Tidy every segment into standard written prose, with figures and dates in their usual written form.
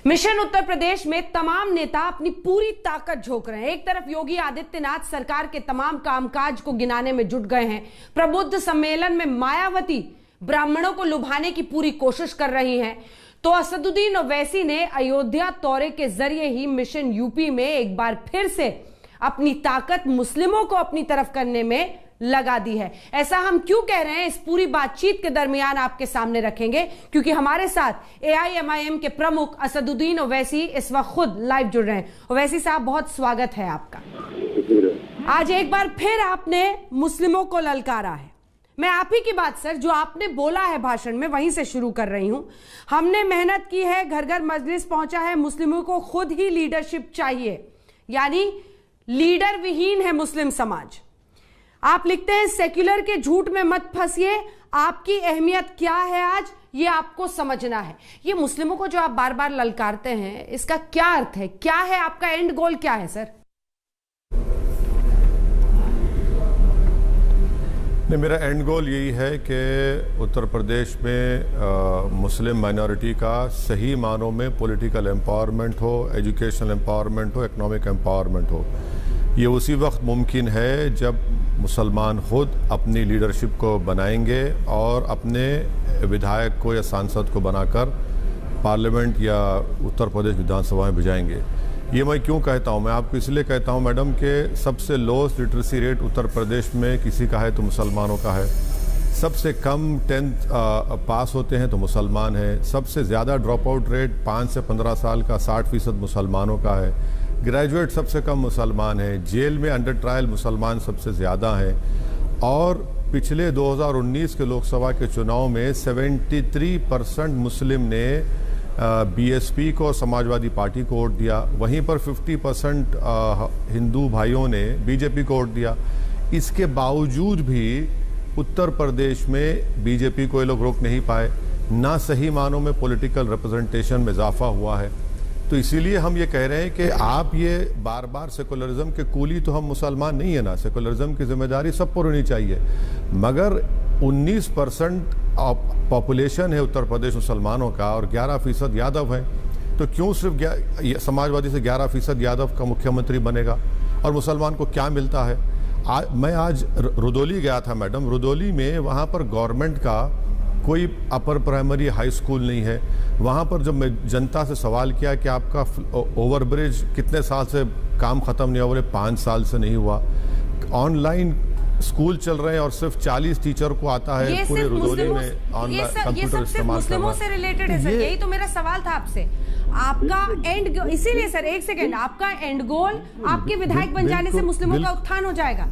Mission Uttar Pradesh में तमाम नेता अपनी पूरी ताकत झोंक रहे हैं। एक तरफ योगी आदित्यनाथ सरकार के तमाम कामकाज को गिनाने में जुट गए हैं। प्रबुद्ध सम्मेलन में मायावती ब्राह्मणों को लुभाने की पूरी कोशिश कर रही हैं, तो असदुद्दीन ओवैसी ने अयोध्या दौरे के जरिए ही मिशन यूपी में एक बार फिर से अपनी ताकत मुस्लिमों को अपनी तरफ करने में लगा दी है। ऐसा हम क्यों कह रहे हैं, इस पूरी बातचीत के दरमियान आपके सामने रखेंगे, क्योंकि हमारे साथ AIMIM के प्रमुख असदुद्दीन ओवैसी इस वक्त खुद लाइव जुड़ रहे हैं। ओवैसी साहब, बहुत स्वागत है आपका। आज एक बार फिर आपने मुस्लिमों को ललकारा है। मैं आप ही की बात सर, जो आपने बोला है भाषण में, वहीं से शुरू कर रही हूं। हमने मेहनत की है, घर घर मजलिस पहुंचा है, मुस्लिमों को खुद ही लीडरशिप चाहिए, यानी लीडर विहीन है मुस्लिम समाज। आप लिखते हैं सेक्युलर के झूठ में मत फंसिए, आपकी अहमियत क्या है आज ये आपको समझना है। ये मुस्लिमों को जो आप बार बार ललकारते हैं, इसका क्या अर्थ है, क्या है आपका एंड गोल, क्या है सर? नहीं, मेरा एंड गोल यही है कि उत्तर प्रदेश में मुस्लिम माइनॉरिटी का सही मानों में पॉलिटिकल एम्पावरमेंट हो, एजुकेशनल एम्पावरमेंट हो, इकोनॉमिक एम्पावरमेंट हो। ये उसी वक्त मुमकिन है जब मुसलमान खुद अपनी लीडरशिप को बनाएंगे और अपने विधायक को या सांसद को बनाकर पार्लियामेंट या उत्तर प्रदेश विधानसभा में भिजाएंगे। ये मैं क्यों कहता हूँ? मैं आपको इसलिए कहता हूँ मैडम कि सबसे lowest literacy rate Uttar Pradesh में किसी का है तो मुसलमानों का है। सबसे कम 10th पास होते हैं तो मुसलमान है। सबसे ज़्यादा ड्रॉप आउट रेट 5 से 15 साल का 60% मुसलमानों का है। ग्रेजुएट सबसे कम मुसलमान है। जेल में अंडर ट्रायल मुसलमान सबसे ज़्यादा है। और पिछले 2019 के लोकसभा के चुनाव में 73% मुस्लिम ने BSP को, समाजवादी पार्टी को वोट दिया। वहीं पर 50% हिंदू भाइयों ने BJP को वोट दिया। इसके बावजूद भी उत्तर प्रदेश में BJP को ये लोग रोक नहीं पाए, ना सही मानों में पॉलिटिकल रिप्रेजेंटेशन में इजाफा हुआ है। तो इसीलिए हम ये कह रहे हैं कि आप ये बार बार सेकुलरिज्म के कूली तो हम मुसलमान नहीं है ना, सेकुलरिज्म की जिम्मेदारी सब पर होनी चाहिए। मगर 19% पॉपुलेशन है उत्तर प्रदेश मुसलमानों का और 11% यादव हैं, तो क्यों सिर्फ समाजवादी से 11% यादव का मुख्यमंत्री बनेगा और मुसलमान को क्या मिलता है? मैं आज रुदौली गया था मैडम। रुदौली में वहाँ पर गवर्नमेंट का कोई अपर प्राइमरी हाई स्कूल नहीं है। वहाँ पर जब मैं जनता से सवाल किया कि आपका ओवरब्रिज कितने साल से काम ख़त्म नहीं हुआ, बोले 5 साल से नहीं हुआ। ऑनलाइन स्कूल चल रहे हैं और सिर्फ 40 टीचर को आता है पूरे रुदौली में ऑनलाइन कंप्यूटर इस्तेमाल करना। मुस्लिमों से रिलेटेड है सर, यही तो मेरा सवाल था आपसे। आपका एंड, इसीलिए सर एक सेकेंड, आपका एंड गोल आपके विधायक बन जाने से मुस्लिमों का उत्थान हो जाएगा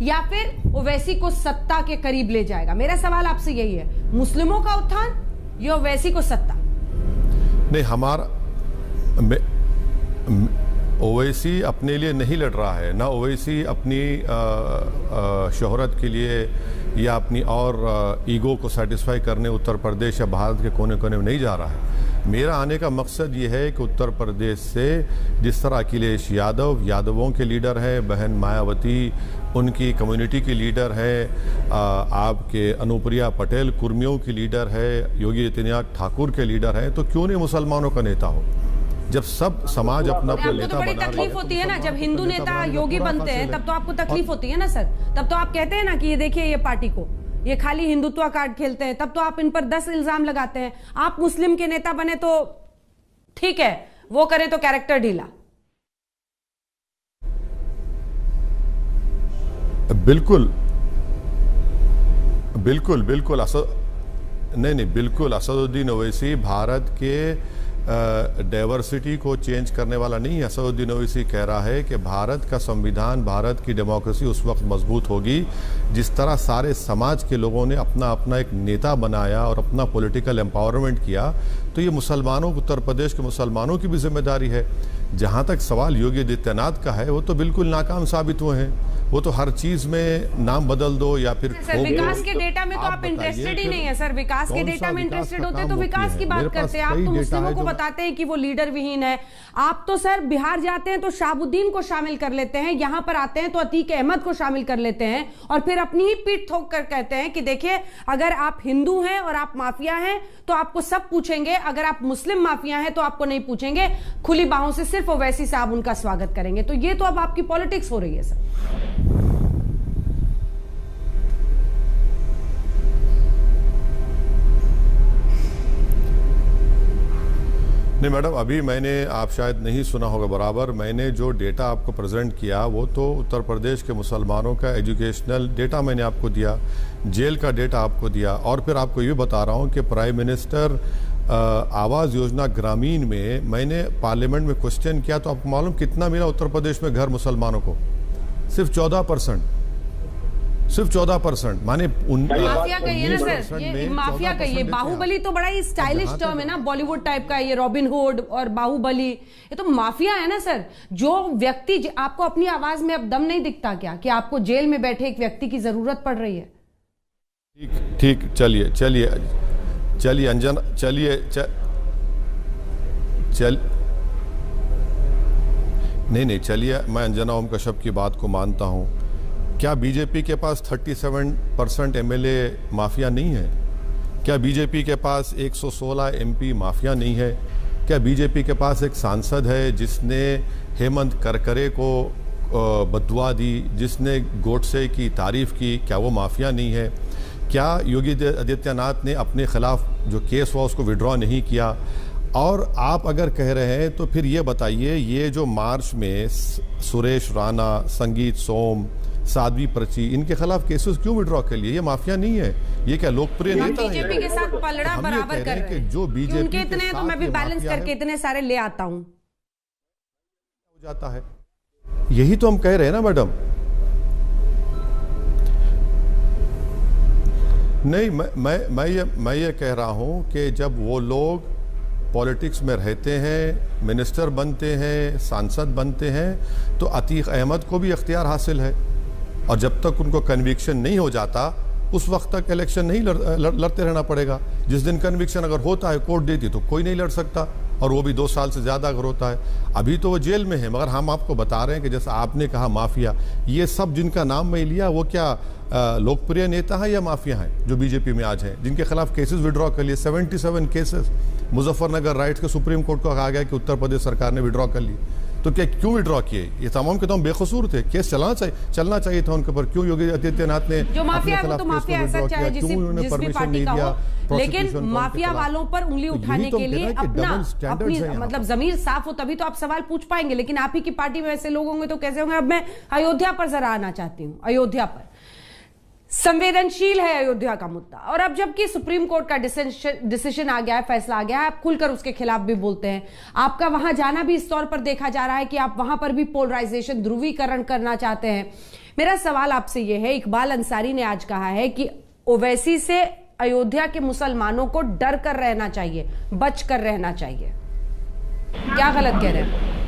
या फिर ओवैसी को सत्ता के करीब ले जाएगा? मेरा सवाल आपसे यही है, मुस्लिमों का उत्थान या ओवैसी को सत्ता? नहीं, हमारा ओवैसी अपने लिए नहीं लड़ रहा है, ना ओवैसी अपनी शोहरत के लिए या अपनी और ईगो को सेटिस्फाई करने उत्तर प्रदेश या भारत के कोने कोने में नहीं जा रहा है। मेरा आने का मकसद ये है कि उत्तर प्रदेश से जिस तरह अखिलेश यादव यादवों के लीडर है, बहन मायावती उनकी कम्युनिटी की लीडर है, आपके अनुप्रिया पटेल कुर्मियों की लीडर है, योगी आदित्यनाथ ठाकुर के लीडर है, तो क्यों नहीं मुसलमानों का नेता हो? जब सब समाज अपना अपना नेता बना रहा है। तकलीफ होती है ना जब हिंदू नेता योगी बनते हैं, तब तो आपको तकलीफ होती है ना सर। तब तो आप कहते हैं ना कि ये देखिए ये पार्टी को, ये खाली हिंदुत्व कार्ड खेलते हैं। तब तो आप इन पर 10 इल्जाम लगाते हैं। आप मुस्लिम के नेता बने तो ठीक है, वो करें तो कैरेक्टर ढीला। बिल्कुल बिल्कुल बिल्कुल नहीं बिल्कुल असदुद्दीन ओवैसी भारत के डाइवर्सिटी को चेंज करने वाला नहीं है। असदुद्दीन ओवैसी कह रहा है कि भारत का संविधान, भारत की डेमोक्रेसी उस वक्त मजबूत होगी जिस तरह सारे समाज के लोगों ने अपना अपना एक नेता बनाया और अपना पॉलिटिकल एम्पावरमेंट किया। तो ये मुसलमानों, उत्तर प्रदेश के मुसलमानों की भी जिम्मेदारी है। जहाँ तक सवाल योगी आदित्यनाथ का है, वो तो बिल्कुल नाकाम साबित हुए हैं। वो तो हर चीज में नाम बदल दो या फिर सर विकास के डेटा में तो आप इंटरेस्टेड ही नहीं है सर। विकास के डेटा में इंटरेस्टेड होते तो विकास की बात करते हैं। आप तो मुस्लिमों को बताते हैं कि वो लीडर विहीन है। आप तो सर बिहार जाते हैं तो शाहबुद्दीन को शामिल कर लेते हैं, यहां पर आते हैं तो अतीक अहमद को शामिल कर लेते हैं और फिर अपनी ही पीठ ठोक कर कहते हैं कि देखिए अगर आप हिंदू हैं और आप माफिया हैं तो आपको सब पूछेंगे, अगर आप मुस्लिम माफिया हैं तो आपको नहीं पूछेंगे। खुली बाहों से सिर्फ ओवैसी साहब उनका स्वागत करेंगे। तो ये तो अब आपकी पॉलिटिक्स हो रही है सर। नहीं मैडम, अभी मैंने, आप शायद नहीं सुना होगा बराबर, मैंने जो डेटा आपको प्रेजेंट किया वो तो उत्तर प्रदेश के मुसलमानों का एजुकेशनल डेटा मैंने आपको दिया, जेल का डेटा आपको दिया, और फिर आपको ये बता रहा हूँ कि प्राइम मिनिस्टर आवास योजना ग्रामीण में मैंने पार्लियामेंट में क्वेश्चन किया तो आपको मालूम कितना मिला उत्तर प्रदेश में घर मुसलमानों को? सिर्फ 14%, सिर्फ 14%। माने माफिया कहिए ना सर, ये माफिया कहिए। बाहुबली तो बड़ा ही स्टाइलिश टर्म है ना, बॉलीवुड टाइप का। ये रॉबिन हुड और बाहुबली, ये तो माफिया है ना सर। जो व्यक्ति, आपको अपनी आवाज में अब दम नहीं दिखता क्या कि आपको जेल में बैठे एक व्यक्ति की जरूरत पड़ रही है? ठीक, चलिए चलिए चलिए अंजना, चलिए नहीं चलिए, मैं अंजना ओम कश्यप की बात को मानता हूं। क्या बीजेपी के पास 37% एमएलए माफिया नहीं है? क्या बीजेपी के पास 116 एमपी माफिया नहीं है? क्या बीजेपी के पास एक सांसद है जिसने हेमंत करकरे को बददुआ दी, जिसने गोडसे की तारीफ की? क्या वो माफिया नहीं है? क्या योगी आदित्यनाथ ने अपने खिलाफ जो केस हुआ उसको विड्रॉ नहीं किया? और आप अगर कह रहे हैं तो फिर ये बताइए, ये जो मार्च में सुरेश राणा, संगीत सोम, साध्वी प्रची, इनके खिलाफ केसेस क्यों विड्रॉ कर लिए? ये माफिया नहीं है, ये क्या लोकप्रिय नेता है? बीजेपी के साथ पलड़ा बराबर कर रहे हैं जो बीजेपी उनके इतने, तो मैं भी बैलेंस करके इतने सारे ले आता हूं, हो जाता है। यही तो हम कह रहे हैं ना मैडम। नहीं, मैं ये कह रहा हूं कि जब वो लोग पॉलिटिक्स में रहते हैं, मिनिस्टर बनते हैं, सांसद बनते हैं, तो अतीक अहमद को भी इख्तियार हासिल है, और जब तक उनको कन्विक्शन नहीं हो जाता उस वक्त तक इलेक्शन नहीं लड़ते रहना पड़ेगा। जिस दिन कन्विक्शन अगर होता है, कोर्ट देती, तो कोई नहीं लड़ सकता, और वो भी 2 साल से ज़्यादा अगर होता है। अभी तो वो जेल में है, मगर हम आपको बता रहे हैं कि जैसा आपने कहा माफिया, ये सब जिनका नाम मैं लिया वो क्या लोकप्रिय नेता है या माफिया हैं जो बीजेपी में आज हैं, जिनके खिलाफ केसेस विड्रॉ कर लिए? 77 केसेस मुजफ्फरनगर राइट्स के सुप्रीम कोर्ट को कहा गया कि उत्तर प्रदेश सरकार ने विड्रॉ कर ली। तो क्या क्यों विड्रॉ किए? ये तमाम के तमाम बेकसूर थे, केस चलना चाहिए था उनके ऊपर। क्यों योगी आदित्यनाथ ने जो माफिया है वो तो माफिया है सर, चाहे जिस भी पार्टी का हो, लेकिन माफिया वालों पर उंगली उठाने के लिए अपनी मतलब जमीर साफ हो तभी तो आप सवाल पूछ पाएंगे। लेकिन आप ही की पार्टी में ऐसे लोग होंगे तो कैसे होंगे? अब मैं अयोध्या पर जरा आना चाहती हूँ। अयोध्या पर संवेदनशील है अयोध्या का मुद्दा, और अब जबकि सुप्रीम कोर्ट का डिसीजन आ गया है, फैसला आ गया है, आप खुलकर उसके खिलाफ भी बोलते हैं। आपका वहां जाना भी इस तौर पर देखा जा रहा है कि आप वहां पर भी पोलराइजेशन, ध्रुवीकरण करना चाहते हैं। मेरा सवाल आपसे यह है, इकबाल अंसारी ने आज कहा है कि ओवैसी से अयोध्या के मुसलमानों को डर कर रहना चाहिए, बच कर रहना चाहिए। क्या गलत कह रहे हैं?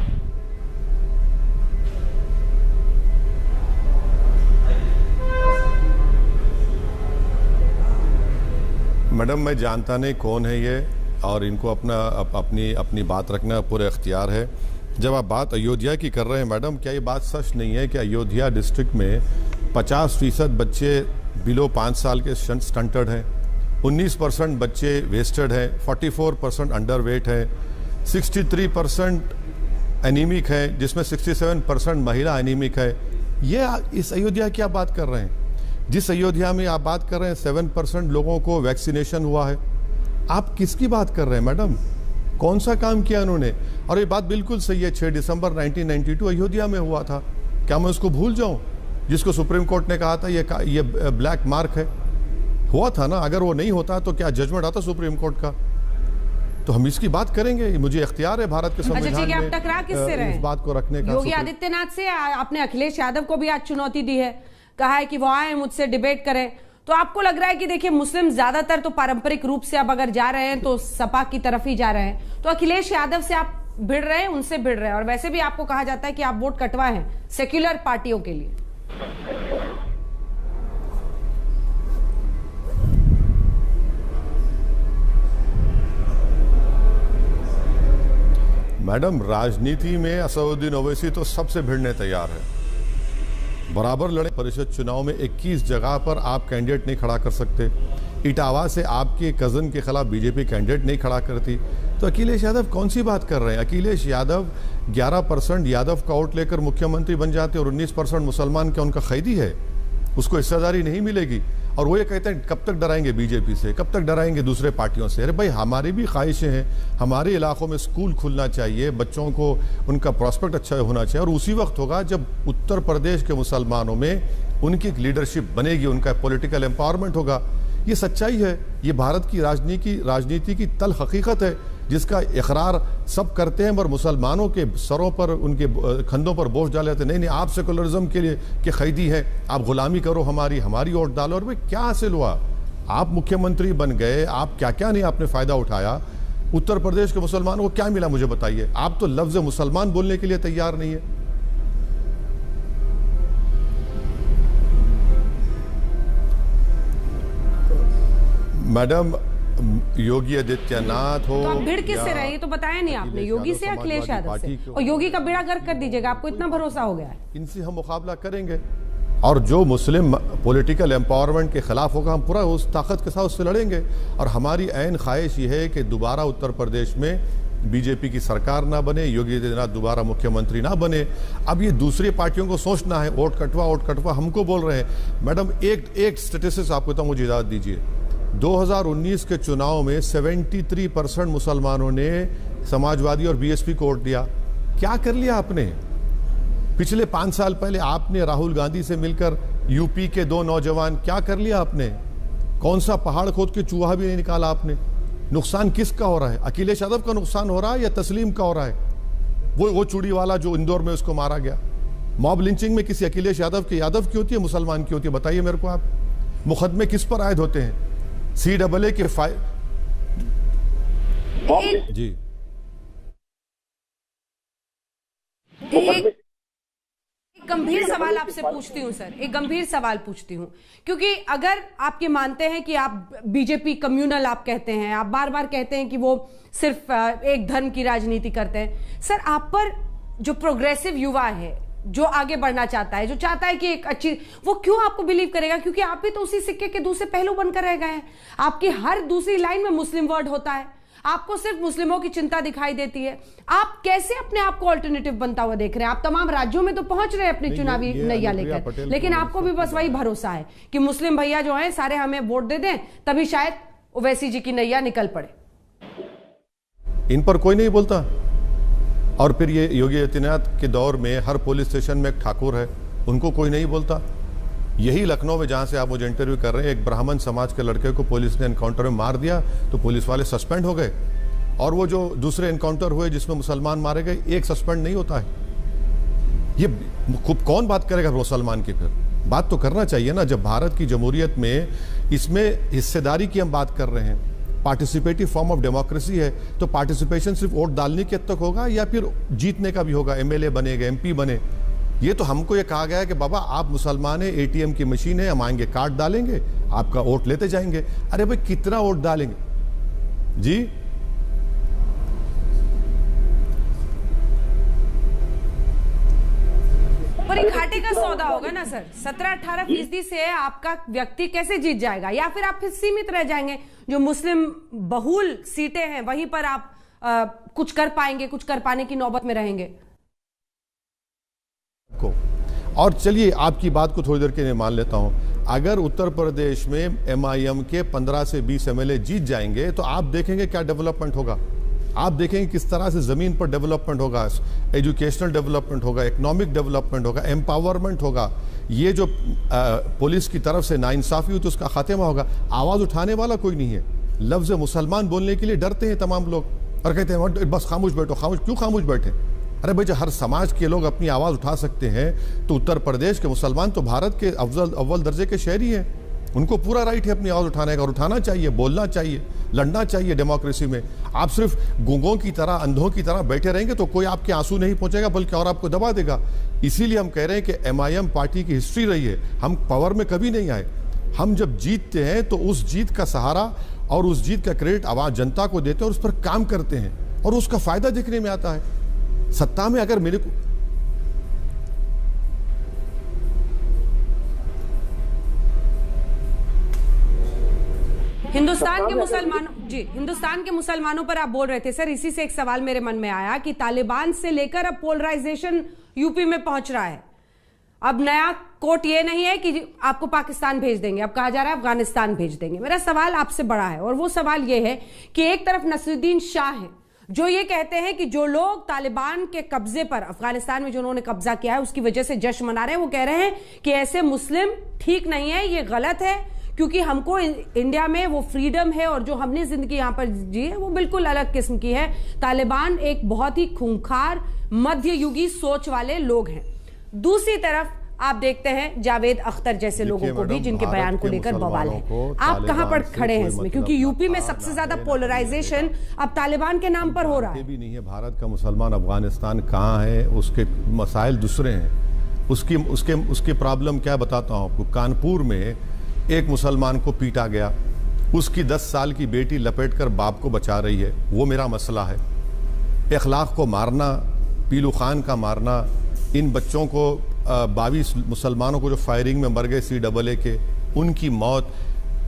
मैडम, मैं जानता नहीं कौन है ये, और इनको अपनी बात रखना पूरा इख्तियार है। जब आप बात अयोध्या की कर रहे हैं मैडम, क्या ये बात सच नहीं है कि अयोध्या डिस्ट्रिक्ट में 50% बच्चे बिलो 5 साल के स्टंटेड हैं, 19% बच्चे वेस्टेड हैं, 44% अंडरवेट है, 63% एनीमिक है, जिसमें 67% महिला एनीमिक है। ये इस अयोध्या की आप बात कर रहे हैं? जिस अयोध्या में आप बात कर रहे हैं 7% लोगों को वैक्सीनेशन हुआ है, आप किसकी बात कर रहे हैं मैडम? कौन सा काम किया उन्होंने? और ये बात बिल्कुल सही है, 6 दिसंबर 1992 अयोध्या में हुआ था। क्या मैं उसको भूल जाऊं? जिसको सुप्रीम कोर्ट ने कहा था ये ब्लैक मार्क है, हुआ था ना। अगर वो नहीं होता तो क्या जजमेंट आता सुप्रीम कोर्ट का? तो हम इसकी बात करेंगे, मुझे इख्तियार है भारत के संविधान में। आप टकरा किससे रहे? इस बात को रखने का। योगी आदित्यनाथ से। आपने अखिलेश यादव को भी आज चुनौती दी है, कहा है कि वो आए मुझसे डिबेट करें। तो आपको लग रहा है कि देखिए मुस्लिम ज्यादातर तो पारंपरिक रूप से अब अगर जा रहे हैं तो सपा की तरफ ही जा रहे हैं, तो अखिलेश यादव से आप भिड़ रहे हैं, उनसे भिड़ रहे हैं। और वैसे भी आपको कहा जाता है कि आप वोट कटवाए हैं सेक्युलर पार्टियों के लिए। मैडम, राजनीति में असदुद्दीन ओवैसी तो सबसे भिड़ने तैयार है। बराबर लड़े परिषद चुनाव में 21 जगह पर आप कैंडिडेट नहीं खड़ा कर सकते। इटावा से आपके कजन के खिलाफ बीजेपी कैंडिडेट नहीं खड़ा करती, तो अखिलेश यादव कौन सी बात कर रहे हैं? अखिलेश यादव 11% यादव का वोट लेकर मुख्यमंत्री बन जाते और 19% मुसलमान क्या उनका खैदी है? उसको हिस्सेदारी नहीं मिलेगी। और वो ये कहते हैं कब तक डराएंगे बीजेपी से, कब तक डराएंगे दूसरे पार्टियों से। अरे भाई, हमारी भी ख्वाहिशें हैं। हमारे इलाकों में स्कूल खुलना चाहिए, बच्चों को उनका प्रॉस्पेक्ट अच्छा होना चाहिए, और उसी वक्त होगा जब उत्तर प्रदेश के मुसलमानों में उनकी एक लीडरशिप बनेगी, उनका पॉलिटिकल एम्पावरमेंट होगा। ये सच्चाई है, ये भारत की राजनीति की तल हकीकत है, जिसका इकरार सब करते हैं, मगर मुसलमानों के सरों पर, उनके कंधों पर बोझ डाले जाते। नहीं, आप सेकुलरिज्म के लिए के खैदी हैं, आप गुलामी करो हमारी वोट डालो। और भाई, क्या हासिल हुआ? आप मुख्यमंत्री बन गए, आप क्या क्या नहीं आपने फायदा उठाया? उत्तर प्रदेश के मुसलमानों को क्या मिला मुझे बताइए? आप तो लफ्ज मुसलमान बोलने के लिए तैयार नहीं है। मैडम, योगी आदित्यनाथ हो, तो आप भिड़ किससे रहे? ये तो बताया नहीं आपने। योगी से, अखिलेश यादव से? और योगी का बेड़ा गर्क कर दीजिएगा, आपको इतना भरोसा हो गया है। इनसे हम मुकाबला करेंगे, और जो मुस्लिम पॉलिटिकल एम्पावरमेंट के खिलाफ होगा, हम पूरा उस ताकत के साथ उससे लड़ेंगे। और हमारी ऐन ख्वाहिश ये है कि दोबारा उत्तर प्रदेश में बीजेपी की सरकार ना बने, योगी आदित्यनाथ दोबारा मुख्यमंत्री ना बने। अब ये दूसरी पार्टियों को सोचना है, वोट कटवा हमको बोल रहे हैं। मैडम, एक स्टेटिस्टिक्स आपको तो मुझे इजाजत दीजिए। 2019 के चुनाव में 73% मुसलमानों ने समाजवादी और बीएसपी को वोट दिया। क्या कर लिया आपने? पिछले 5 साल पहले आपने राहुल गांधी से मिलकर यूपी के 2 नौजवान, क्या कर लिया आपने? कौन सा पहाड़ खोद के चूहा भी नहीं निकाला आपने। नुकसान किसका हो रहा है? अखिलेश यादव का नुकसान हो रहा है या तस्लीम का हो रहा है? वो चूड़ी वाला जो इंदौर में उसको मारा गया। मॉब लिंचिंग में किसी अखिलेश यादव की होती है, मुसलमान की होती है? बताइए मेरे को आप। मुकदमे किस पर आयद होते हैं? CAA के जी। एक गंभीर सवाल आपसे पूछती हूँ सर, एक गंभीर सवाल पूछती हूँ, क्योंकि अगर आपके मानते हैं कि आप बीजेपी कम्युनल आप कहते हैं, आप बार बार कहते हैं कि वो सिर्फ एक धर्म की राजनीति करते हैं, सर आप पर जो प्रोग्रेसिव युवा है, जो आगे बढ़ना चाहता है, जो चाहता है कि एक अच्छी, वो क्यों आपको बिलीव करेगा? क्योंकि आप भी तो उसी सिक्के के दूसरे पहलू बनकर रह गए हैं। आपकी हर दूसरी लाइन में मुस्लिम वर्ड होता है, आपको सिर्फ मुस्लिमों की चिंता दिखाई देती है। आप कैसे अपने आप को अल्टरनेटिव बनता हुआ देख रहे हैं? आप तमाम राज्यों में तो पहुंच रहे हैं अपनी चुनावी नैया लेकर, लेकिन आपको भी बस वही भरोसा है कि मुस्लिम भैया जो हैं सारे हमें वोट दे दें, तभी शायद ओवैसी जी की नैया निकल पड़े। इन पर कोई नहीं बोलता। और फिर ये योगी आदित्यनाथ के दौर में हर पुलिस स्टेशन में एक ठाकुर है, उनको कोई नहीं बोलता। यही लखनऊ में जहाँ से आप मुझे इंटरव्यू कर रहे हैं, एक ब्राह्मण समाज के लड़के को पुलिस ने एनकाउंटर में मार दिया तो पुलिस वाले सस्पेंड हो गए। और वो जो दूसरे एनकाउंटर हुए जिसमें मुसलमान मारे गए, एक सस्पेंड नहीं होता है। ये खूब कौन बात करेगा मुसलमान की? फिर बात तो करना चाहिए ना। जब भारत की जमहूरियत में इसमें हिस्सेदारी की हम बात कर रहे हैं, पार्टिसिपेटिव फॉर्म ऑफ डेमोक्रेसी है, तो पार्टिसिपेशन सिर्फ वोट डालने के हद तक होगा या फिर जीतने का भी होगा? MLA बनेगा, MP बने? ये तो हमको ये कहा गया है कि बाबा आप मुसलमान है, ATM की मशीन है, हम आएंगे कार्ड डालेंगे, आपका वोट लेते जाएंगे। अरे भाई, कितना वोट डालेंगे जी? पर एक घाटे का सौदा होगा ना सर। 17-18% से आपका व्यक्ति कैसे जीत जाएगा? या फिर आप फिर सीमित रह जाएंगे, जो मुस्लिम बहुल सीटें हैं वहीं पर आप कुछ कर पाएंगे, कुछ कर पाने की नौबत में रहेंगे को। और चलिए आपकी बात को थोड़ी देर के लिए मान लेता हूं। अगर उत्तर प्रदेश में MIM के 15 से 20 MLA जीत जाएंगे तो आप देखेंगे क्या डेवलपमेंट होगा। आप देखेंगे किस तरह से जमीन पर डेवलपमेंट होगा, एजुकेशनल डेवलपमेंट होगा, इकोनॉमिक डेवलपमेंट होगा, एम्पावरमेंट होगा। ये जो पुलिस की तरफ से नाइंसाफी हुई तो उसका खात्मा होगा। आवाज उठाने वाला कोई नहीं है। लफ्ज मुसलमान बोलने के लिए डरते हैं तमाम लोग और कहते हैं बस खामोश बैठो। खामोश क्यों खामोश बैठे? अरे भाई, जो हर समाज के लोग अपनी आवाज उठा सकते हैं तो उत्तर प्रदेश के मुसलमान तो भारत के अव्वल दर्जे के शहरी हैं। उनको पूरा राइट है अपनी आवाज उठाने का, और उठाना चाहिए, बोलना चाहिए, लड़ना चाहिए डेमोक्रेसी में। आप सिर्फ गूंगों की तरह, अंधों की तरह बैठे रहेंगे तो कोई आपके आंसू नहीं पहुंचेगा, बल्कि और आपको दबा देगा। इसीलिए हम कह रहे हैं कि MIM पार्टी की हिस्ट्री रही है, हम पावर में कभी नहीं आए। हम जब जीतते हैं तो उस जीत का सहारा और उस जीत का क्रेडिट आवाज जनता को देते हैं और उस पर काम करते हैं, और उसका फायदा देखने में आता है। सत्ता में अगर मेरे को हिंदुस्तान के मुसलमानों पर आप बोल रहे थे सर, इसी से एक सवाल मेरे मन में आया कि तालिबान से लेकर अब पोलराइजेशन यूपी में पहुंच रहा है। अब नया कोट ये नहीं है कि आपको पाकिस्तान भेज देंगे, अब कहा जा रहा है अफगानिस्तान भेज देंगे। मेरा सवाल आपसे बड़ा है, और वो सवाल ये है कि एक तरफ नसरुद्दीन शाह है जो ये कहते हैं कि जो लोग तालिबान के कब्जे पर, अफगानिस्तान में जो उन्होंने कब्जा किया है उसकी वजह से जश्न मना रहे हैं, वो कह रहे हैं कि ऐसे मुस्लिम ठीक नहीं है, ये गलत है, क्योंकि हमको इंडिया में वो फ्रीडम है और जो हमने जिंदगी यहां पर जी है वो बिल्कुल अलग किस्म की है। तालिबान एक बहुत ही खूंखार मध्ययुगी सोच वाले लोग हैं। दूसरी तरफ आप देखते हैं जावेद अख्तर जैसे लोगों को भी, जिनके बयान को लेकर बवाल है। आप कहां पर खड़े हैं इसमें, क्योंकि यूपी में सबसे ज्यादा पोलराइजेशन अब तालिबान के नाम पर हो रहा है। भी नहीं है भारत का मुसलमान अफगानिस्तान कहां है, उसके मसाइल दूसरे हैं। उसकी प्रॉब्लम क्या बताता हूं आपको। कानपुर में एक मुसलमान को पीटा गया, उसकी 10 साल की बेटी लपेटकर बाप को बचा रही है, वो मेरा मसला है। इखलाक को मारना, पीलू खान का मारना, इन बच्चों को 22 मुसलमानों को जो फायरिंग में मर गए CAA के, उनकी मौत,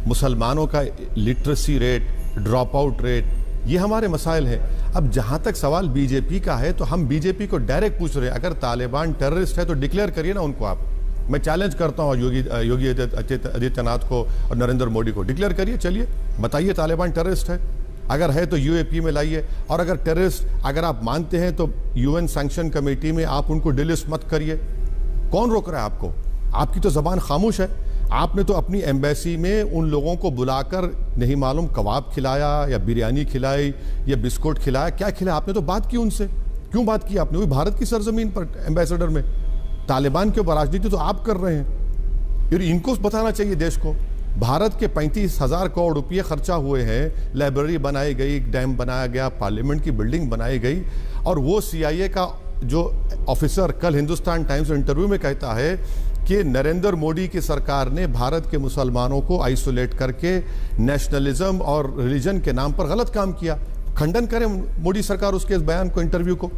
मुसलमानों का literacy rate, drop out rate, ये हमारे मसाइल हैं। अब जहां तक सवाल बीजेपी का है तो हम बीजेपी को डायरेक्ट पूछ रहे हैं, अगर तालिबान टेररिस्ट है तो डिक्लेयर करिए ना उनको। आप, मैं चैलेंज करता हूं योगी आदित्यनाथ को और नरेंद्र मोदी को, डिक्लेयर करिए, चलिए बताइए तालिबान टेररिस्ट है। अगर है तो UAP में लाइए, और अगर टेररिस्ट अगर आप मानते हैं तो UN सैंक्शन कमेटी में आप उनको डिलिस्ट मत करिए। कौन रोक रहा है आपको? आपकी तो जबान खामोश है। आपने तो अपनी एम्बेसी में उन लोगों को बुलाकर नहीं मालूम कबाब खिलाया या बिरयानी खिलाई या बिस्कुट खिलाया, क्या खिलाया? आपने तो बात की उनसे। क्यों बात की आपने? वही भारत की सरजमीन पर एम्बेसडर में। तालिबान के ऊपर राजनीति तो आप कर रहे हैं। फिर इनको बताना चाहिए देश को। भारत के 35,000 करोड़ रुपये खर्चा हुए हैं, लाइब्रेरी बनाई गई, डैम बनाया गया, पार्लियामेंट की बिल्डिंग बनाई गई, और वो CIA का जो ऑफिसर कल हिंदुस्तान टाइम्स इंटरव्यू में कहता है कि नरेंद्र मोदी की सरकार ने भारत के मुसलमानों को आइसोलेट करके नेशनलिज्म और रिलीजन के नाम पर गलत काम किया। खंडन करें मोदी सरकार उसके इस बयान को, इंटरव्यू को।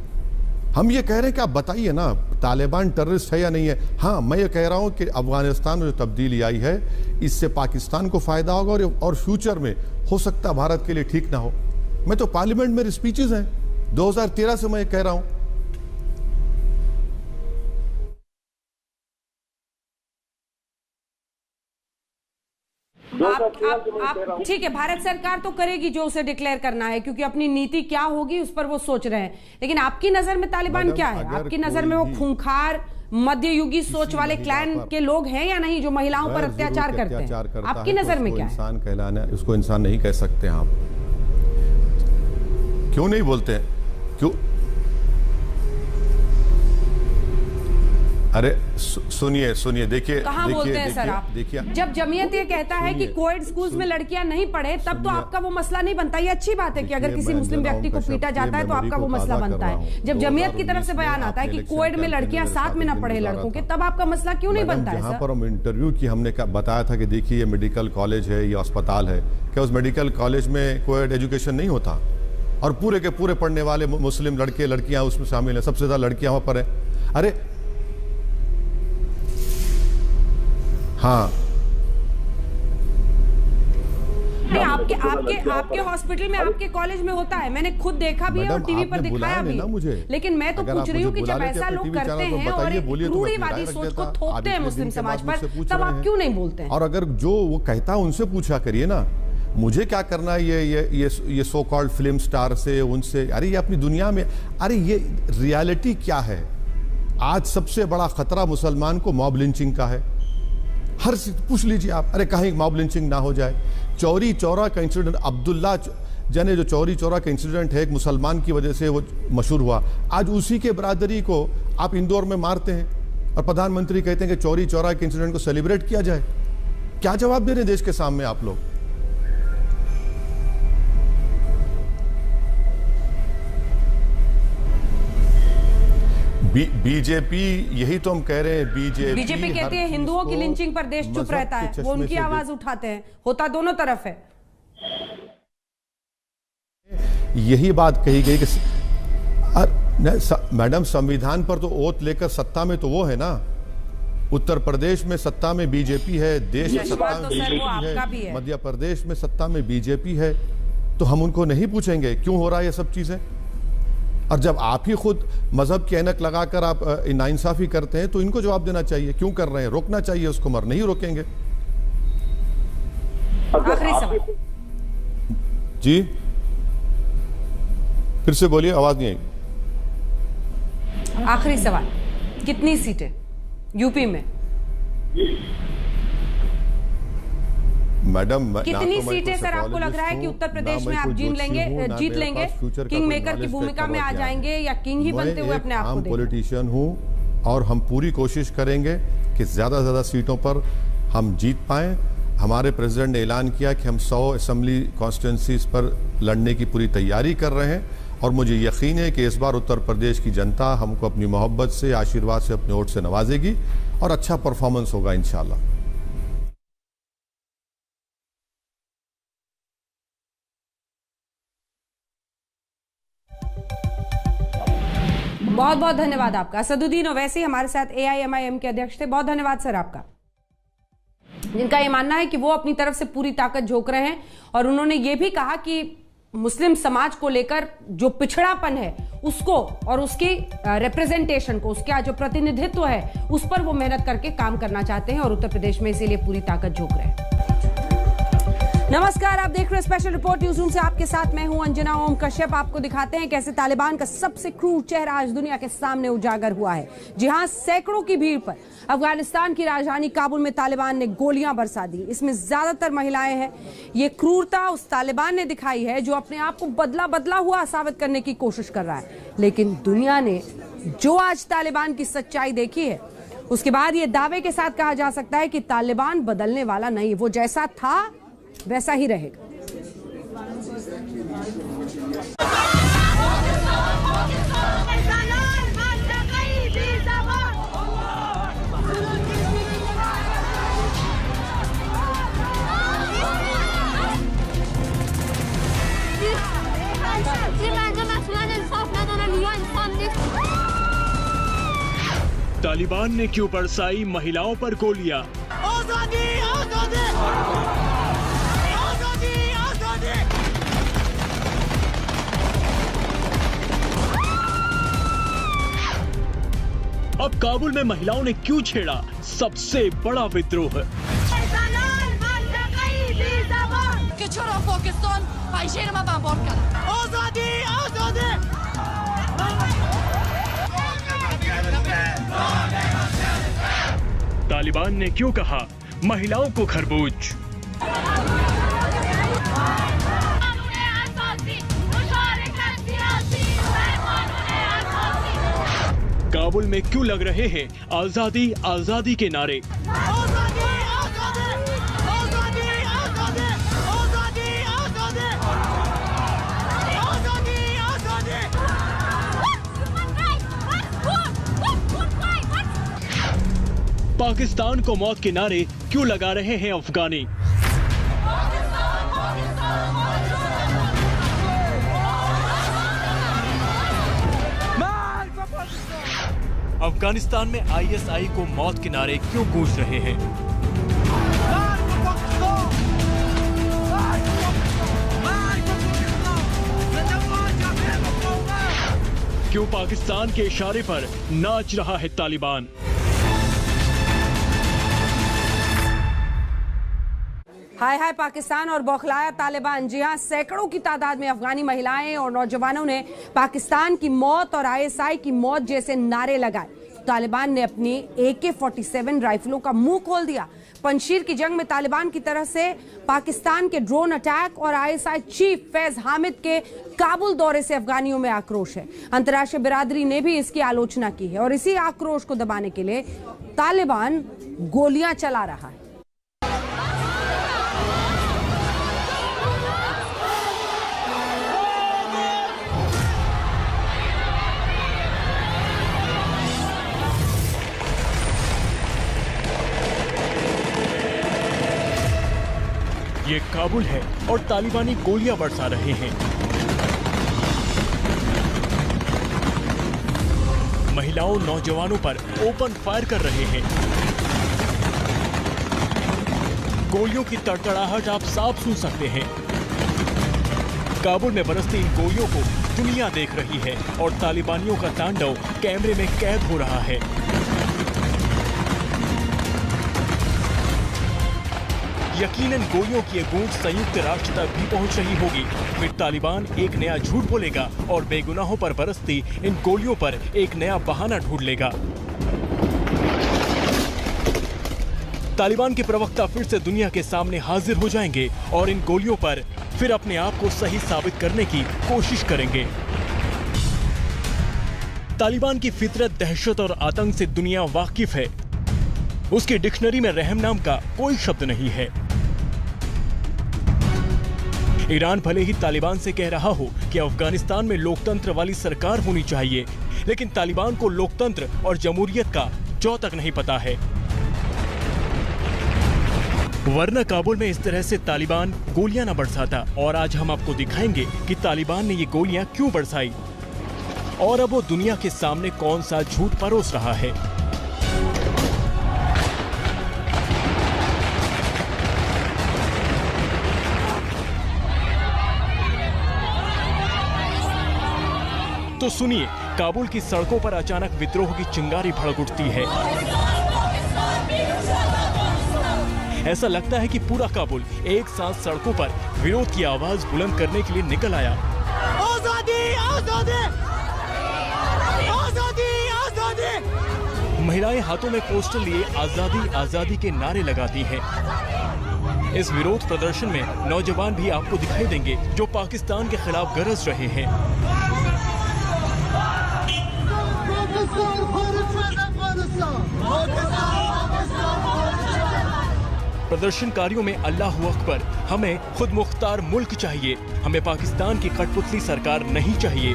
हम ये कह रहे हैं कि आप बताइए ना तालिबान टेररिस्ट है या नहीं है। हाँ, मैं ये कह रहा हूँ कि अफगानिस्तान में जो तब्दीली आई है इससे पाकिस्तान को फायदा होगा, और फ्यूचर में हो सकता है भारत के लिए ठीक ना हो। मैं तो पार्लियामेंट में स्पीचेस हैं 2013 से मैं कह रहा हूँ। आप ठीक है, भारत सरकार तो करेगी जो उसे डिक्लेयर करना है, क्योंकि अपनी नीति क्या होगी उस पर वो सोच रहे हैं। लेकिन आपकी नजर में तालिबान क्या है? आपकी नजर में वो खूंखार मध्ययुगी सोच वाले क्लैन के लोग हैं या नहीं, जो महिलाओं पर अत्याचार करते हैं? आपकी नजर में क्या है? इंसान कहलाना, उसको इंसान नहीं कह सकते आप। क्यों नहीं बोलते? क्यों? अरे सुनिए, देखिए कहां बोलते हैं सर आप? देखिए, जब जमीयत ये कहता है कि कोएड स्कूल्स में लड़कियां नहीं पढ़े, तब तो आपका वो मसला नहीं बनता। ये अच्छी बात है कि अगर किसी मुस्लिम व्यक्ति को पीटा जाता है तो आपका वो मसला बनता है। जब जमीयत की तरफ से बयान आता है कि कोएड में लड़कियां साथ में ना पढ़े लड़कों के, तब आपका मसला क्यों नहीं बनता है? जहां पर हम इंटरव्यू की हमने बताया था कि देखिए ये मेडिकल कॉलेज है, ये अस्पताल है, क्या उस मेडिकल कॉलेज में कोएड एजुकेशन नहीं होता? और पूरे के पूरे पढ़ने वाले मुस्लिम लड़के लड़कियां उसमें शामिल हैं, सबसे ज्यादा लड़कियां वहां पर है। अरे हाँ, आपके हॉस्पिटल में, आपके कॉलेज में होता है, मैंने खुद देखा भी है और टीवी पर दिखाया भी है। लेकिन मैं तो पूछ रही हूँ कि जब ऐसा लोग करते हैं और रूढ़िवादी सोच को थोपते हैं मुस्लिम समाज पर, तब आप क्यों नहीं बोलते हैं? और अगर जो वो कहता है उनसे पूछा करिए ना, मुझे क्या करना है ये सो कॉल्ड फिल्म स्टार से, उनसे। अरे ये अपनी दुनिया में, अरे ये रियलिटी क्या है? आज सबसे बड़ा खतरा मुसलमान को मॉब लिंचिंग का है। हर पूछ लीजिए आप, अरे कहीं मॉब लिंचिंग ना हो जाए। चौरी चौरा का इंसिडेंट, अब्दुल्ला जने जो चौरी चौरा का इंसिडेंट है, एक मुसलमान की वजह से वो मशहूर हुआ, आज उसी के बरादरी को आप इंदौर में मारते हैं और प्रधानमंत्री कहते हैं कि चौरी चौरा के इंसिडेंट को सेलिब्रेट किया जाए। क्या जवाब दे रहे हैं देश के सामने आप लोग? बीजेपी, यही तो हम कह रहे हैं, बीजेपी कहती है हिंदुओं की लिंचिंग पर देश चुप रहता है, वो उनकी आवाज उठाते हैं, होता दोनों तरफ है। यही बात कही गई कि मैडम संविधान पर तो ओथ लेकर सत्ता में तो वो है ना, उत्तर प्रदेश में सत्ता में बीजेपी है, देश में सत्ता में बीजेपी है, मध्य प्रदेश में सत्ता में बीजेपी है, तो हम उनको नहीं पूछेंगे क्यों हो रहा है ये सब चीजें? और जब आप ही खुद मजहब की ऐनक लगाकर आप नाइंसाफी करते हैं तो इनको जवाब देना चाहिए, क्यों कर रहे हैं, रोकना चाहिए उसको, मगर नहीं रोकेंगे। आखिरी सवाल जी, फिर से बोलिए, आवाज नहीं आई। आखिरी सवाल, कितनी सीटें यूपी में? मैडम कितनी सीटें सर आपको लग रहा है कि उत्तर प्रदेश में आप जीत लेंगे, किंग मेकर की भूमिका में आ जाएंगे या किंग ही बनते हुए अपने आप को देखेंगे? पॉलिटिशियन हूं और हम पूरी कोशिश करेंगे कि ज्यादा से ज्यादा सीटों पर हम जीत पाएं। हमारे प्रेसिडेंट ने ऐलान किया कि हम 100 असेंबली कॉन्स्टिट्यूंसीज पर लड़ने की पूरी तैयारी कर रहे हैं और मुझे यकीन है कि इस बार उत्तर प्रदेश की जनता हमको अपनी मोहब्बत से, आशीर्वाद से, अपने वोट से नवाजेगी और अच्छा परफॉर्मेंस होगा इंशाल्लाह। बहुत बहुत धन्यवाद आपका। असदुद्दीन ओवैसी हमारे साथ AIMIM के अध्यक्ष थे, बहुत धन्यवाद सर आपका, जिनका ये मानना है कि वो अपनी तरफ से पूरी ताकत झोंक रहे हैं और उन्होंने ये भी कहा कि मुस्लिम समाज को लेकर जो पिछड़ापन है उसको और उसकी रिप्रेजेंटेशन को, उसका जो प्रतिनिधित्व है उस पर वो मेहनत करके काम करना चाहते हैं और उत्तर प्रदेश में इसीलिए पूरी ताकत झोंक रहे हैं। नमस्कार, आप देख रहे हैं स्पेशल रिपोर्ट न्यूज रूम से, आपके साथ मैं हूं अंजना ओम कश्यप। आपको दिखाते हैं कैसे तालिबान का सबसे क्रूर चेहरा आज दुनिया के सामने उजागर हुआ है। जी हां, सैकड़ों की भीड़ पर अफगानिस्तान की राजधानी काबुल में तालिबान ने गोलियां बरसा दी। इसमें ज्यादातर महिलाएं हैं। ये क्रूरता उस तालिबान ने दिखाई है जो अपने आप को बदला हुआ साबित करने की कोशिश कर रहा है, लेकिन दुनिया ने जो आज तालिबान की सच्चाई देखी है उसके बाद ये दावे के साथ कहा जा सकता है कि तालिबान बदलने वाला नहीं, वो जैसा था वैसा ही रहेगा। तालिबान ने क्यों बरसाई महिलाओं पर गोलियां? आजादी आजादी आजादी आजादी। अब काबुल में महिलाओं ने क्यों छेड़ा सबसे बड़ा विद्रोह? आजादी आजादी। तालिबान ने क्यों कहा महिलाओं को खरबूज? काबुल में क्यों लग रहे हैं आजादी आजादी के नारे? पाकिस्तान को मौत के नारे क्यों लगा रहे हैं अफगानी? अफगानिस्तान में ISI को मौत के नारे क्यों गूंज रहे हैं? क्यों पाकिस्तान के इशारे पर नाच रहा है तालिबान? हाय हाय पाकिस्तान और बौखलाया तालिबान। जी हां, सैकड़ों की तादाद में अफगानी महिलाएं और नौजवानों ने पाकिस्तान की मौत और ISI की मौत जैसे नारे लगाए। तालिबान ने अपनी AK-47 राइफलों का मुंह खोल दिया। पंशीर की जंग में तालिबान की तरफ से पाकिस्तान के ड्रोन अटैक और ISI चीफ फैज हामिद के काबुल दौरे से अफगानियों में आक्रोश है। अंतर्राष्ट्रीय बिरादरी ने भी इसकी आलोचना की है और इसी आक्रोश को दबाने के लिए तालिबान गोलियां चला रहा है। ये काबुल है और तालिबानी गोलियां बरसा रहे हैं। महिलाओं नौजवानों पर ओपन फायर कर रहे हैं। गोलियों की तड़तड़ाहट आप साफ सुन सकते हैं। काबुल में बरसती इन गोलियों को दुनिया देख रही है और तालिबानियों का तांडव कैमरे में कैद हो रहा है। यकीनन गोलियों की ये गूंज संयुक्त राष्ट्र तक भी पहुंच रही होगी। फिर तालिबान एक नया झूठ बोलेगा और बेगुनाहों पर बरसती इन गोलियों पर एक नया बहाना ढूंढ लेगा। तालिबान के प्रवक्ता फिर से दुनिया के सामने हाजिर हो जाएंगे और इन गोलियों पर फिर अपने आप को सही साबित करने की कोशिश करेंगे। तालिबान की फितरत दहशत और आतंक से दुनिया वाकिफ है। उसकी डिक्शनरी में रहम नाम का कोई शब्द नहीं है। ईरान भले ही तालिबान से कह रहा हो कि अफगानिस्तान में लोकतंत्र वाली सरकार होनी चाहिए, लेकिन तालिबान को लोकतंत्र और जमहूरियत का जौ तक नहीं पता है। वरना काबुल में इस तरह से तालिबान गोलियां न बरसाता। और आज हम आपको दिखाएंगे कि तालिबान ने ये गोलियां क्यों बरसाई और अब वो दुनिया के सामने कौन सा झूठ परोस रहा है। तो सुनिए, काबुल की सड़कों पर अचानक विद्रोह की चिंगारी भड़क उठती है। ऐसा लगता है कि पूरा काबुल एक साथ सड़कों पर विरोध की आवाज बुलंद करने के लिए निकल आया। आजादी आजादी आजादी आजादी। महिलाएं हाथों में पोस्टर लिए आजादी आजादी के नारे लगाती हैं। इस विरोध प्रदर्शन में नौजवान भी आपको दिखाई देंगे जो पाकिस्तान के खिलाफ गरज रहे हैं। प्रदर्शनकारियों में अल्लाहू अकबर, हमें खुद मुख्तार मुल्क चाहिए, हमें पाकिस्तान की कठपुतली सरकार नहीं चाहिए।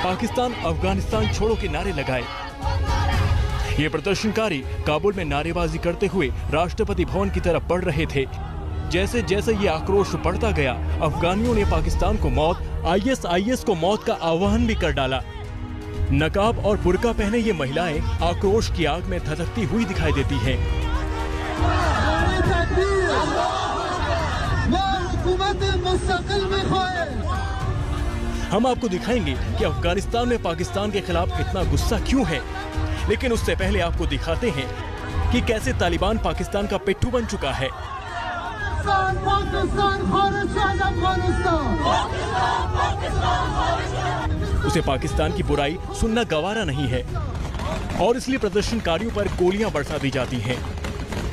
पाकिस्तान अफगानिस्तान छोड़ो के नारे लगाए। ये प्रदर्शनकारी काबुल में नारेबाजी करते हुए राष्ट्रपति भवन की तरफ बढ़ रहे थे। जैसे जैसे ये आक्रोश बढ़ता गया, अफगानियों ने पाकिस्तान को मौत, ISIS को मौत का आह्वान भी कर डाला। नकाब और बुर्का पहने ये महिलाएं आक्रोश की आग में धधकती हुई दिखाई देती हैं। हम आपको दिखाएंगे कि अफगानिस्तान में पाकिस्तान के खिलाफ इतना गुस्सा क्यों है, लेकिन उससे पहले आपको दिखाते हैं कि कैसे तालिबान पाकिस्तान का पिट्ठू बन चुका है। उसे पाकिस्तान की बुराई सुनना गवारा नहीं है और इसलिए प्रदर्शनकारियों पर गोलियां बरसा दी जाती हैं।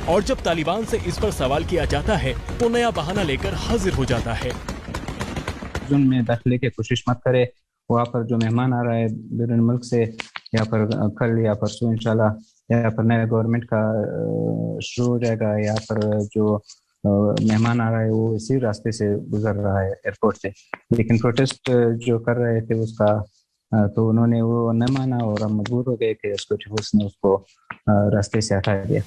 और जब तालिबान से इस पर सवाल किया जाता है तो नया बहाना लेकर हाजिर हो जाता है। में दाखिले की कोशिश मत करे। वहाँ पर जो मेहमान आ रहा है बैरून मुल्क से, यहाँ पर कल या परसों इंशाल्लाह यहाँ पर नया गवर्नमेंट का शुरू हो जाएगा। यहाँ पर जो मेहमान आ रहा है वो इसी रास्ते से गुजर रहा है एयरपोर्ट से, लेकिन प्रोटेस्ट जो कर रहे थे उसका तो उन्होंने वो न माना और हम मजबूर हो गए कि उसने उसको रास्ते से हटा दिया।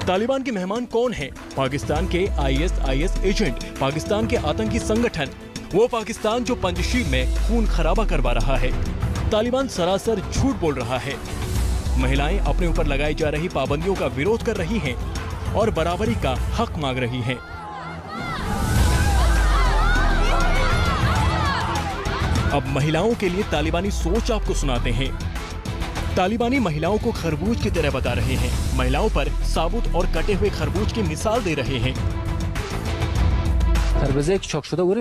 तालिबान के मेहमान कौन हैं? पाकिस्तान के ISIS एजेंट, पाकिस्तान के आतंकी संगठन, वो पाकिस्तान जो पंजशीर में खून खराबा करवा रहा है। तालिबान सरासर झूठ बोल रहा है। महिलाएं अपने ऊपर लगाई जा रही पाबंदियों का विरोध कर रही हैं और बराबरी का हक मांग रही हैं। अब महिलाओं के लिए तालिबानी सोच आपको सुनाते हैं। तालिबानी महिलाओं को खरबूज की तरह बता रहे हैं। महिलाओं पर साबुत और कटे हुए खरबूज की मिसाल दे रहे हैं। खरबूजे की चॉक शुदा वो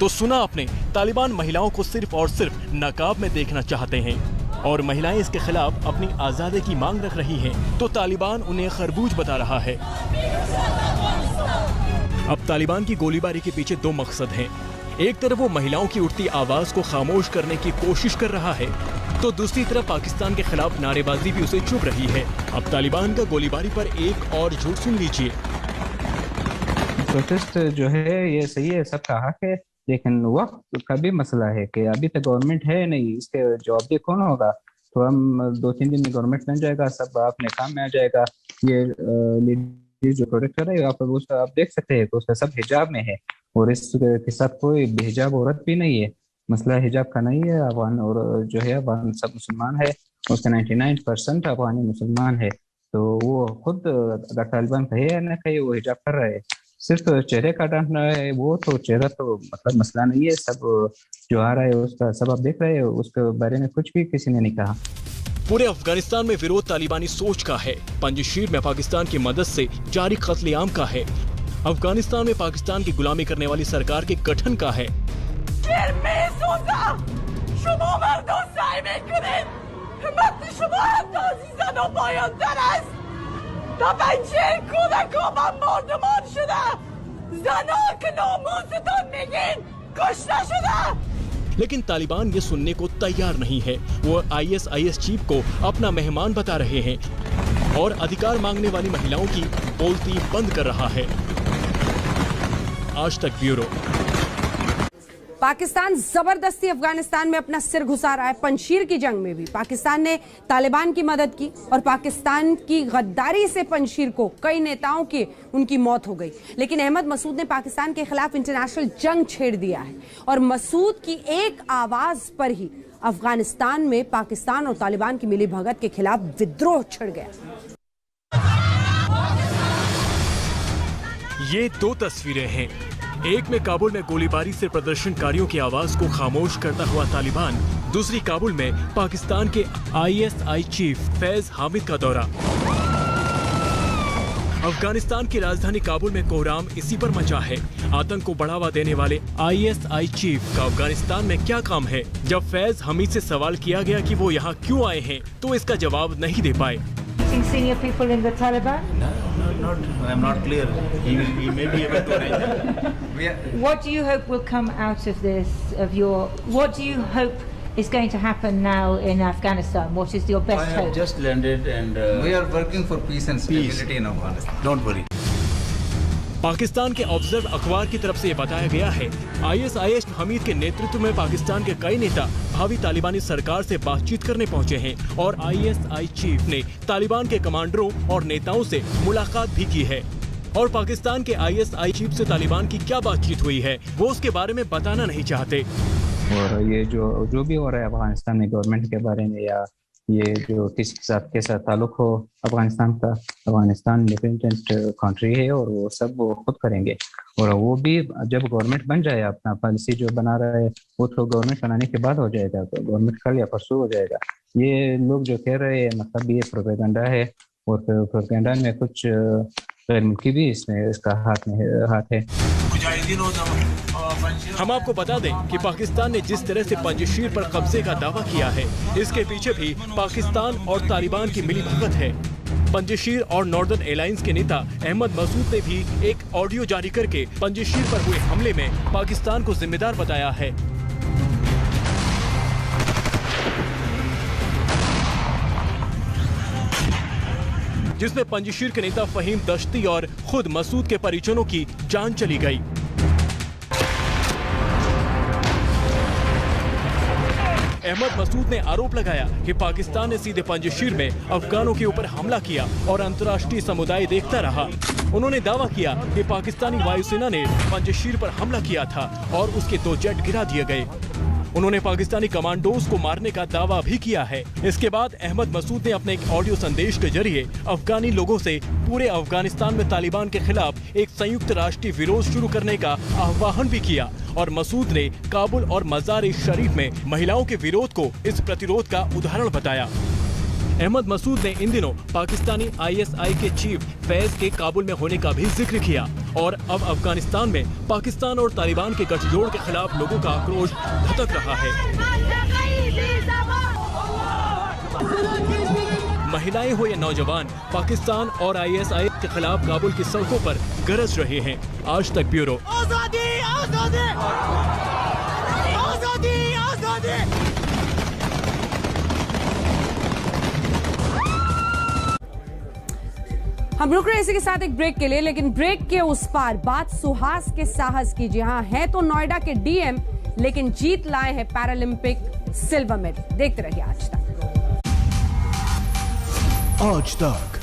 तो सुना आपने, तालिबान महिलाओं को सिर्फ और सिर्फ नकाब में देखना चाहते हैं और महिलाएं इसके खिलाफ अपनी आजादी की मांग रख रही हैं, तो तालिबान उन्हें खरबूज बता रहा है। अब तालिबान की गोलीबारी के पीछे दो मकसद हैं। एक तरफ वो महिलाओं की उठती आवाज को खामोश करने की कोशिश कर रहा है तो दूसरी तरफ पाकिस्तान के खिलाफ नारेबाजी भी उसे चुभ रही है। अब तालिबान का गोलीबारी पर एक और झूठ सुन लीजिए। प्रोटेस्ट जो है ये सही है, सबका हक है, लेकिन वक्त का भी मसला है कि अभी तक गवर्नमेंट है नहीं, इसके जवाबदेह कौन होगा? तो हम 2-3 दिन में गवर्नमेंट बन जाएगा, सब अपने काम में आ जाएगा। ये जो प्रोटेस्ट कर रहे हैं आप देख सकते हैं तो उसका सब हिजाब में है, और इसके साथ कोई बेहिजाब औरत भी नहीं है। मसला हिजाब का नहीं है। अफगान और जो है अफगान सब मुसलमान है, उसका 99% अफगानी मुसलमान है। तो वो खुद अगर तालिबान कहे या ना कहे वो हिजाब कर रहे हैं। सिर्फ चेहरे का डांटना है वो तो चेहरा तो मतलब मसला नहीं है। सब जो आ रहा है उसका सब आप देख रहे हैं, उसके बारे में कुछ भी किसी ने नहीं कहा। पूरे अफगानिस्तान में विरोध तालिबानी सोच का है, पंजशीर में पाकिस्तान की मदद से जारी कत्लेआम का है, अफगानिस्तान में पाकिस्तान की गुलामी करने वाली सरकार के गठन का है। लेकिन तालिबान ये सुनने को तैयार नहीं है। वो ISIS चीफ को अपना मेहमान बता रहे हैं और अधिकार मांगने वाली महिलाओं की बोलती बंद कर रहा है। आज तक ब्यूरो। पाकिस्तान जबरदस्ती अफगानिस्तान में अपना सिर घुसा रहा है। पंजशीर की जंग में भी पाकिस्तान ने तालिबान की मदद की और पाकिस्तान की गद्दारी से पंजशीर को कई नेताओं की उनकी मौत हो गई। लेकिन अहमद मसूद ने पाकिस्तान के खिलाफ इंटरनेशनल जंग छेड़ दिया है और मसूद की एक आवाज पर ही अफगानिस्तान में पाकिस्तान और तालिबान की मिलीभगत के खिलाफ विद्रोह छिड़ गया। ये 2 तस्वीरें हैं। एक में काबुल में गोलीबारी से प्रदर्शनकारियों की आवाज को खामोश करता हुआ तालिबान, दूसरी काबुल में पाकिस्तान के ISI चीफ फैज हामिद का दौरा। अफगानिस्तान की राजधानी काबुल में कोहराम इसी पर मचा है। आतंक को बढ़ावा देने वाले ISI चीफ का अफगानिस्तान में क्या काम है? जब फैज हामिद से सवाल किया गया कि वो यहाँ क्यों आए हैं तो इसका जवाब नहीं दे पाए। Senior people in the Taliban? No, I'm not clear. He may be able to arrange that. What do you hope will come out of this? What do you hope is going to happen now in Afghanistan? What is your best I hope? have just landed and we are working for peace and stability in Afghanistan. Don't worry. Pakistan के observe अखबार की तरफ से ये बताया गया है, ISIS Hamid के नेतृत्व में पाकिस्तान के कई नेता भावी तालिबानी सरकार से बातचीत करने पहुंचे हैं और ISI चीफ ने तालिबान के कमांडरों और नेताओं से मुलाकात भी की है। और पाकिस्तान के ISI चीफ से तालिबान की क्या बातचीत हुई है वो उसके बारे में बताना नहीं चाहते। और ये जो भी हो रहा है अफगानिस्तान में गवर्नमेंट के बारे में या ये जो किसी के साथ कैसा ताल्लुक हो अफगानिस्तान का, अफगानिस्तान इंडिपेंडेंट कंट्री है और वो सब वो खुद करेंगे। और वो भी जब गवर्नमेंट बन जाए, अपना पॉलिसी जो बना रहा है वो तो गवर्नमेंट बनाने के बाद हो जाएगा, तो गवर्नमेंट कल या परसों हो जाएगा। ये लोग जो कह रहे हैं मतलब ये प्रोपेगेंडा है और प्रोपेगेंडा में कुछ गैर मुल्की भी इसमें इसका हाथ है। हम आपको बता दें कि पाकिस्तान ने जिस तरह से पंजशीर पर कब्जे का दावा किया है, इसके पीछे भी पाकिस्तान और तालिबान की मिलीभगत है। पंजशीर और नॉर्दर्न एलायंस के नेता अहमद मसूद ने भी एक ऑडियो जारी करके पंजशीर पर हुए हमले में पाकिस्तान को जिम्मेदार बताया है। जिसमें पंजशीर के नेता फहीम दश्ती और खुद मसूद के परिजनों की जान चली गई। अहमद मसूद ने आरोप लगाया कि पाकिस्तान ने सीधे पंजशीर में अफगानों के ऊपर हमला किया और अंतर्राष्ट्रीय समुदाय देखता रहा। उन्होंने दावा किया कि पाकिस्तानी वायुसेना ने पंजशीर पर हमला किया था और उसके 2 जेट गिरा दिए गए। उन्होंने पाकिस्तानी कमांडोज को मारने का दावा भी किया है। इसके बाद अहमद मसूद ने अपने एक ऑडियो संदेश के जरिए अफगानी लोगों से पूरे अफगानिस्तान में तालिबान के खिलाफ एक संयुक्त राष्ट्रीय विरोध शुरू करने का आह्वान भी किया और मसूद ने काबुल और मज़ार-ए-शरीफ में महिलाओं के विरोध को इस प्रतिरोध का उदाहरण बताया। अहमद मसूद ने इन दिनों पाकिस्तानी ISI के चीफ फैज के काबुल में होने का भी जिक्र किया और अब अफगानिस्तान में पाकिस्तान और तालिबान के गठजोड़ के खिलाफ लोगों का आक्रोश भड़क रहा है। महिलाएं हो या नौजवान, पाकिस्तान और ISI के खिलाफ काबुल की सड़कों पर गरज रहे हैं। आज तक ब्यूरो। आजादी आजादी आजादी आजादी। हम रुक रहे हैं इसी के साथ एक ब्रेक के लिए, लेकिन ब्रेक के उस पार बात सुहास के साहस की। जी हाँ, है तो नोएडा के डीएम, लेकिन जीत लाए हैं पैरालंपिक सिल्वर मेडल। देखते रहिए आज तक। आज तक